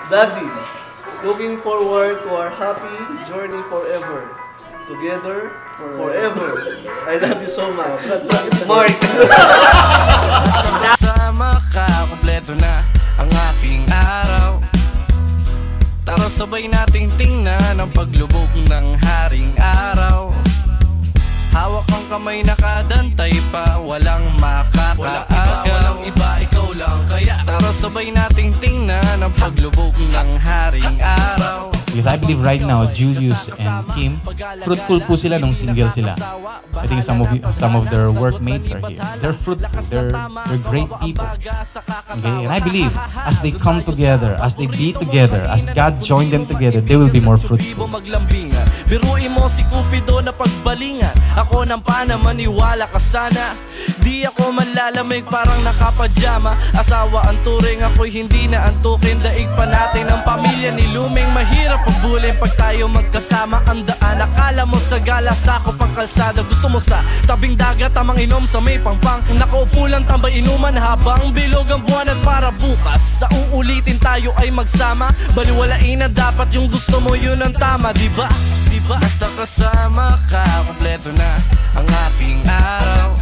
Daddy, looking forward to our happy journey forever. Together, forever. I love you so much. That's what it's Mark. Kasama ka, kompleto na ang aking araw. Tara sabay nating tingnan ang paglubog ng haring araw. Hawak ang kamay nakadantay pa, walang makakaagaw. Walang iba, ikaw lang kaya. Tara sabay nating tingnan ang paglubog ng haring araw. Because I believe right now, Julius and Kim, fruitful po sila nung single sila. I think some of their workmates are here. They're fruitful. They're great people. Okay, and I believe as they come together, as they be together, as God join them together, they will be more fruitful. Biruin mo si Cupido na pagbalingan. Ako nang pana, maniwala ka sana. Di ako manlalamig parang nakapadyama. Asawa ang turing, ako'y hindi na antukin. Daig pa natin ang pamilya ni Luming. Mahirap pagbulin pag tayo magkasama. Ang daan, akala mo sa gala, sako pang kalsada. Gusto mo sa tabing dagat, tamang inom sa may pangpang. Nakaupo lang tambay inuman habang bilog ang buwan. At para bukas, sa uulitin tayo ay magsama. Baliwalain na dapat yung gusto mo, yun ang tama, diba? Basta kasama ka, kompleto na ang aking araw.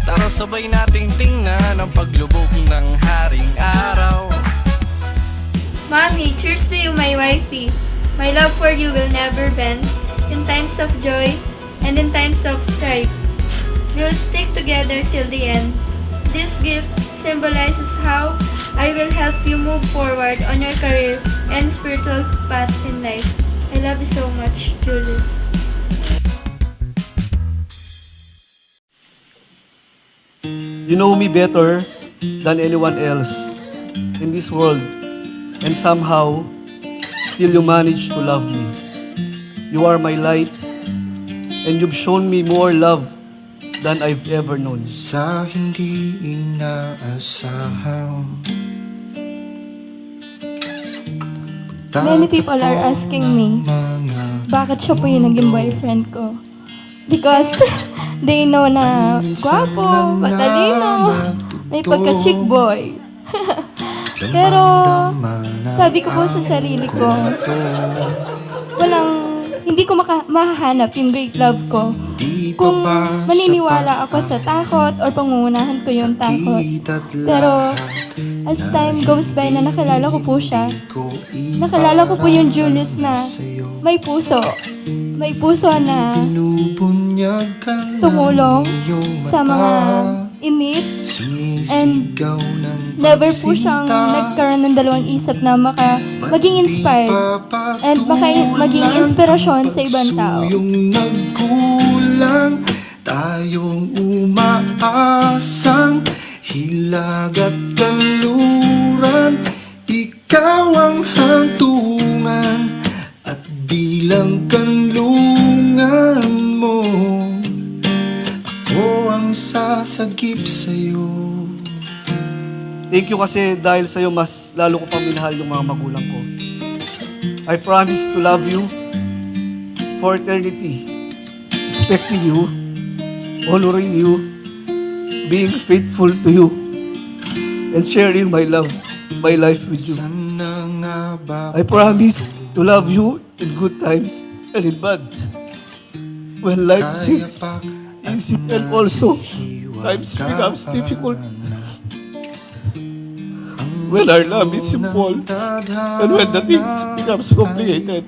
Tara sabay nating tingnan ang paglubog ng haring araw. Mommy, cheers to you, my wifey. My love for you will never bend in times of joy and in times of strife. We'll stick together till the end. This gift symbolizes how I will help you move forward on your career and spiritual path in life. I love you so much, Julius. You know me better than anyone else in this world, and somehow, still you manage to love me. You are my light, and you've shown me more love than I've ever known. Sa hindi inaasahan, Many people are asking me, bakit siya po yung naging boyfriend ko? Because they know na gwapo, matalino, may pagka-chick boy. Pero sabi ko po sa sarili ko, hindi ko mahahanap yung great love ko kung maniniwala ako sa takot or pangungunahan ko yung takot. Pero as time goes by na nakilala ko po siya, nakilala ko po yung Julius na may puso. May puso na tumulong sa mga init and never po siyang nagkaroon ng dalawang isip na maging inspired and maging inspirasyon sa ibang tao. Nagkulang tayong umaasang hilag at kanluran. Ikaw ang hantungan at bilang kanlungan mo, ako ang sasagip sa'yo. Thank you kasi dahil sa'yo mas lalo ko pang minahal yung mga magulang ko. I promise to love you for eternity, respecting you, honoring you, being faithful to you, and sharing my love, my life with you. I promise to love you in good times and in bad. When life seems easy and also times becomes difficult. When our love is simple and when the things becomes complicated.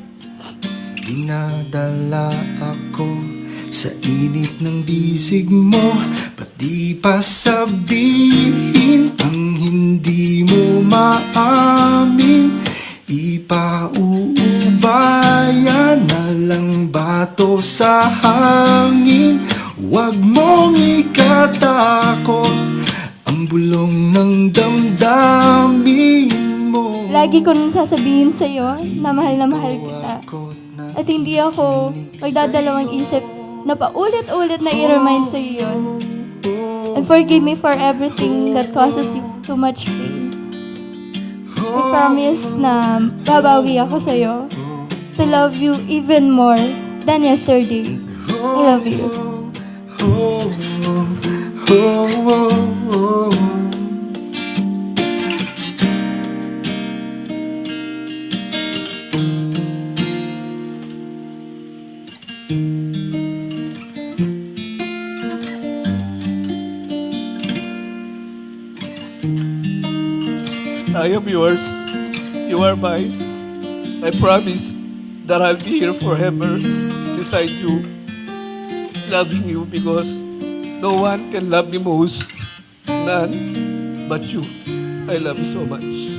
Dinadala ako sa init ng bisig mo, pati pa sabihin ang hindi mo maamin. Ipauubayan na lang bato sa hangin. Huwag mong ikatakot ang bulong ng damdamin mo. Lagi ko nang sasabihin sa'yo na mahal kita. At hindi ako magdadalawang isip na paulit-ulit na i-remind sa'yo yun. And forgive me for everything that causes you too much pain. I promise na babawi ako sa'yo to love you even more than yesterday. I love you. I am yours. You are mine. I promise that I'll be here forever beside you, loving you because no one can love me most. None but you. I love you so much.